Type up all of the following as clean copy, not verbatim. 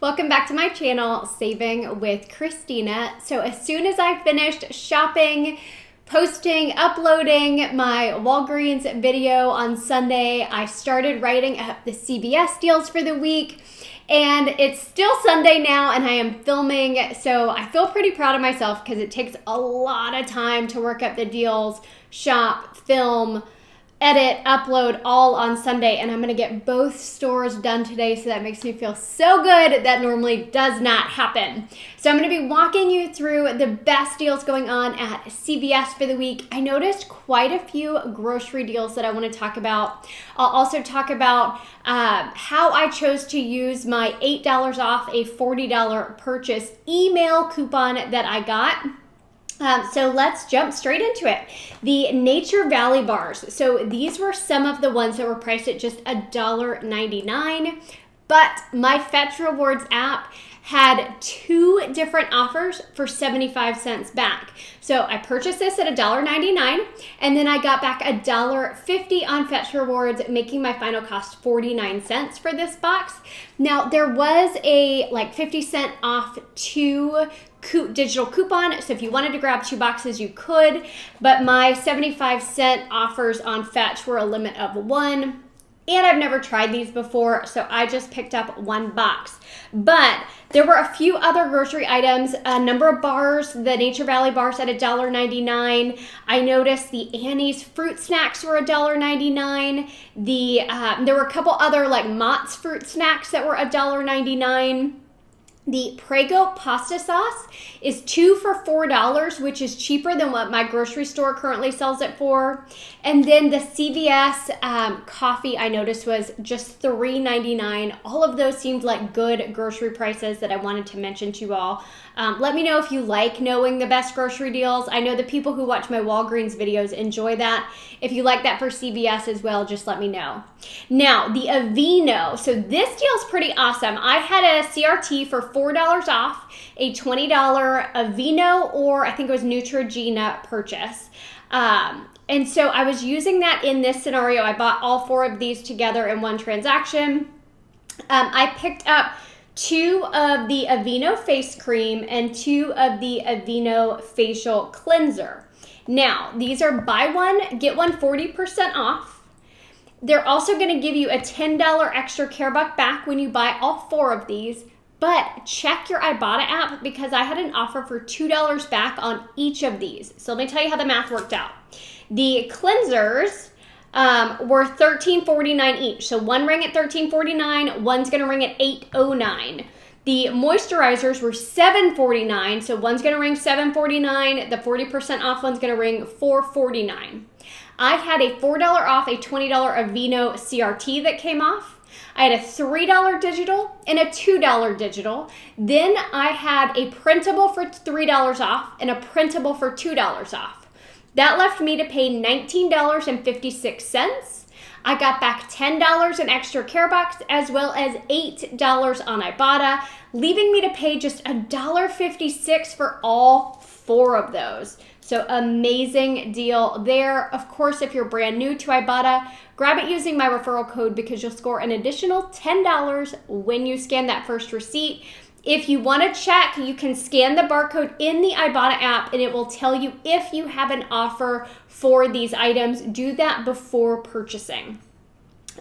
Welcome back to my channel, Saving with Christina. So as soon as I finished shopping, posting, uploading my Walgreens video on Sunday, I started writing up the CVS deals for the week. And it's still Sunday now and I am filming, so I feel pretty proud of myself because it takes a lot of time to work up the deals, shop, film, edit, upload all on Sunday, and I'm gonna get both stores done today, so that makes me feel so good. That normally does not happen. So I'm gonna be walking you through the best deals going on at CVS for the week. I noticed quite a few grocery deals that I wanna talk about. I'll also talk about how I chose to use my $8 off a $40 purchase email coupon that I got. So let's jump straight into it. The Nature Valley bars. So these were some of the ones that were priced at just $1.99, but my Fetch Rewards app had two different offers for 75 cents back. So I purchased this at $1.99 and then I got back $1.50 on Fetch Rewards, making my final cost 49 cents for this box. Now there was a 50-cent off digital coupon, so if you wanted to grab two boxes you could, but my 75-cent offers on Fetch were a limit of one, and I've never tried these before, so I just picked up one box. But there were a few other grocery items, a number of bars, the Nature Valley bars at $1.99. I noticed the Annie's fruit snacks were $1.99. There were a couple other Mott's fruit snacks that were $1.99. The Prego pasta sauce is 2 for $4, which is cheaper than what my grocery store currently sells it for. And then the CVS coffee I noticed was just $3.99. All of those seemed like good grocery prices that I wanted to mention to you all. Let me know if you like knowing the best grocery deals. I know the people who watch my Walgreens videos enjoy that. If you like that for CVS as well, just let me know. Now, the Aveeno. So this deal is pretty awesome. I had a CRT for $4 off, a $20 Aveeno, or I think it was Neutrogena purchase. And so I was using that in this scenario. I bought all four of these together in one transaction. I picked up 2 of the Aveeno face cream and 2 of the Aveeno facial cleanser. Now, these are buy one, get one 40% off. They're also going to give you a $10 extra care buck back when you buy all 4 of these. But check your Ibotta app because I had an offer for $2 back on each of these. So let me tell you how the math worked out. The cleansers were $13.49 each. So one rang at $13.49, one's going to ring at $8.09. The moisturizers were $7.49, so one's going to ring $7.49. The 40% off one's going to ring $4.49. I had a $4 off a $20 Aveeno CRT that came off. I had a $3 digital and a $2 digital. Then I had a printable for $3 off and a printable for $2 off. That left me to pay $19.56. I got back $10 in extra care bucks as well as $8 on Ibotta, leaving me to pay just $1.56 for all 4 of those. So amazing deal there. Of course, if you're brand new to Ibotta, grab it using my referral code because you'll score an additional $10 when you scan that first receipt. If you want to check, you can scan the barcode in the Ibotta app and it will tell you if you have an offer for these items. Do that before purchasing.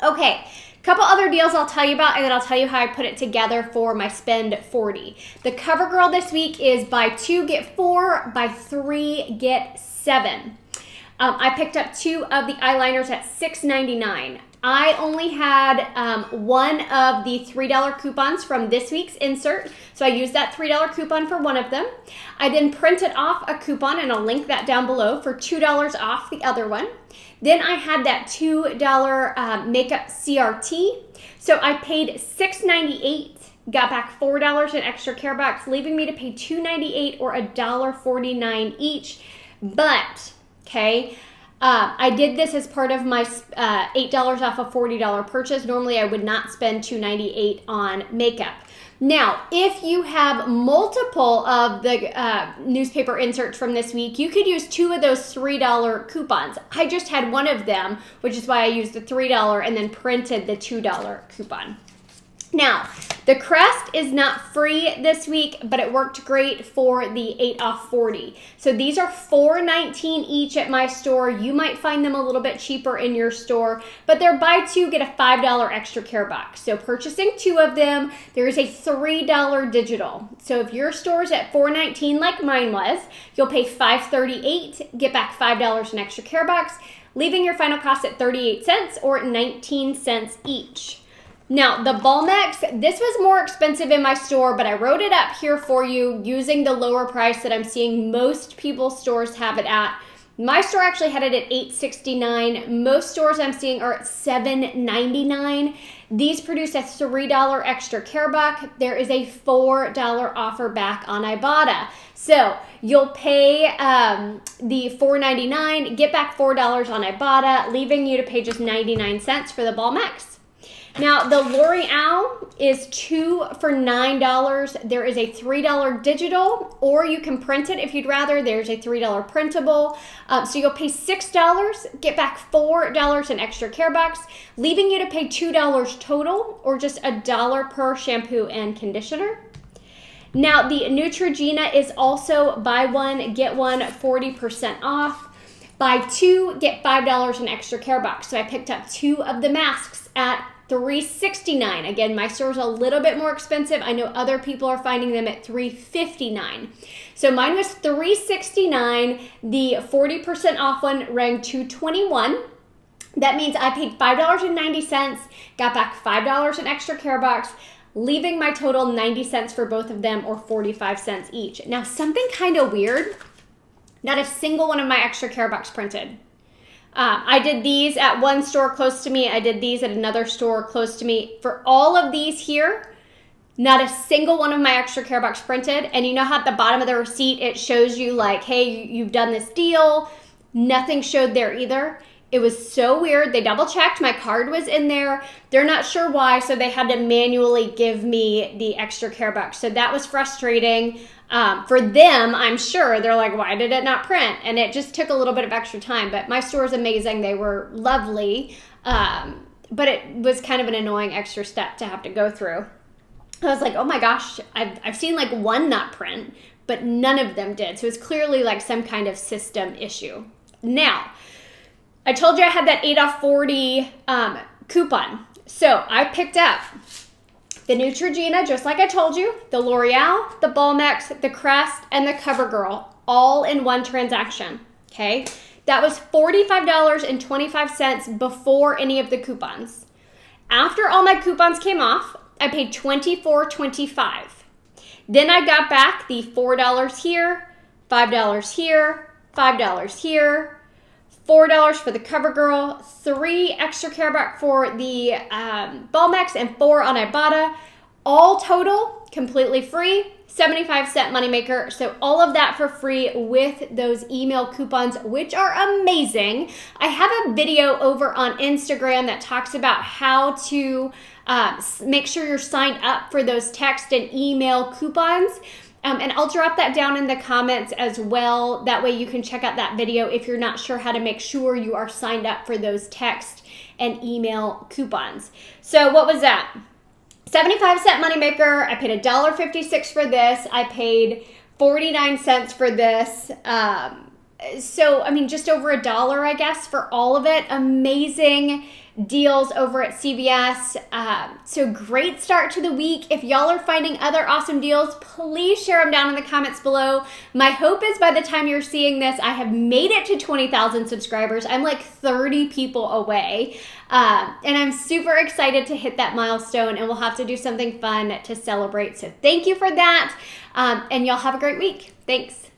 Okay, a couple other deals I'll tell you about and then I'll tell you how I put it together for my spend 40. The CoverGirl this week is buy 2, get 4, buy 3, get 7. I picked up 2 of the eyeliners at $6.99. I only had one of the $3 coupons from this week's insert, so I used that $3 coupon for one of them. I then printed off a coupon, and I'll link that down below, for $2 off the other one. Then I had that $2 makeup CRT, so I paid $6.98, got back $4 in extra care bucks, leaving me to pay $2.98 or $1.49 each. But, okay, I did this as part of my $8 off a $40 purchase. Normally I would not spend $2.98 on makeup. Now, if you have multiple of the newspaper inserts from this week, you could use 2 of those $3 coupons. I just had one of them, which is why I used the $3 and then printed the $2 coupon. Now, the Crust is not free this week, but it worked great for the 8 off 40. So these are $4.19 each at my store. You might find them a little bit cheaper in your store, but they're buy two, get a $5 extra care box. So purchasing 2 of them, there is a $3 digital. So if your store is at $4.19 like mine was, you'll pay $5.38, get back $5 in extra care box, leaving your final cost at 38 cents or 19 cents each. Now, the Balmex, this was more expensive in my store, but I wrote it up here for you using the lower price that I'm seeing most people's stores have it at. My store actually had it at $8.69. Most stores I'm seeing are at $7.99. These produce a $3 extra care buck. There is a $4 offer back on Ibotta. So you'll pay the $4.99, get back $4 on Ibotta, leaving you to pay just 99 cents for the Balmex. Now, the L'Oreal is 2 for $9. There is a $3 digital, or you can print it if you'd rather. There's a $3 printable. So you'll pay $6, get back $4 in extra care box, leaving you to pay $2 total, or just $1 per shampoo and conditioner. Now, the Neutrogena is also buy one, get one, 40% off. Buy 2, get $5 in extra care box. So I picked up 2 of the masks at $3.69. Again, my store's a little bit more expensive. I know other people are finding them at $3.59. So mine was $3.69. The 40% off one rang $2.21. That means I paid $5.90, got back $5 in extra care box, leaving my total 90 cents for both of them, or 45 cents each. Now, something kind of weird, not a single one of my extra care box printed. I did these at one store close to me. I did these at another store close to me. For all of these here, not a single one of my extra care box printed. And you know how at the bottom of the receipt, it shows you like, hey, you've done this deal. Nothing showed there either. It was so weird. They double checked. My card was in there. They're not sure why, so they had to manually give me the extra care box. So that was frustrating. For them, I'm sure, they're like, why did it not print? And it just took a little bit of extra time. But my store is amazing. They were lovely. But it was kind of an annoying extra step to have to go through. I was like, oh my gosh, I've seen like one not print, but none of them did. So it's clearly like some kind of system issue. Now, I told you I had that 8 off 40 coupon. So I picked up the Neutrogena, just like I told you, the L'Oreal, the Balmex, the Crust, and the CoverGirl, all in one transaction, okay? That was $45.25 before any of the coupons. After all my coupons came off, I paid $24.25. Then I got back the $4 here, $5 here, $5 here, $4 for the CoverGirl, 3 extra care back for the Balmex, and 4 on Ibotta. All total, completely free, 75-cent moneymaker. So all of that for free with those email coupons, which are amazing. I have a video over on Instagram that talks about how to make sure you're signed up for those text and email coupons. And I'll drop that down in the comments as well. That way you can check out that video if you're not sure how to make sure you are signed up for those text and email coupons. So what was that? 75-cent moneymaker. I paid $1.56 for this. I paid 49 cents for this. So, I mean, just over $1, I guess, for all of it. Amazing deals over at CVS. So great start to the week. If y'all are finding other awesome deals, please share them down in the comments below. My hope is by the time you're seeing this, I have made it to 20,000 subscribers. I'm like 30 people away. And I'm super excited to hit that milestone, and we'll have to do something fun to celebrate. So thank you for that. And y'all have a great week. Thanks.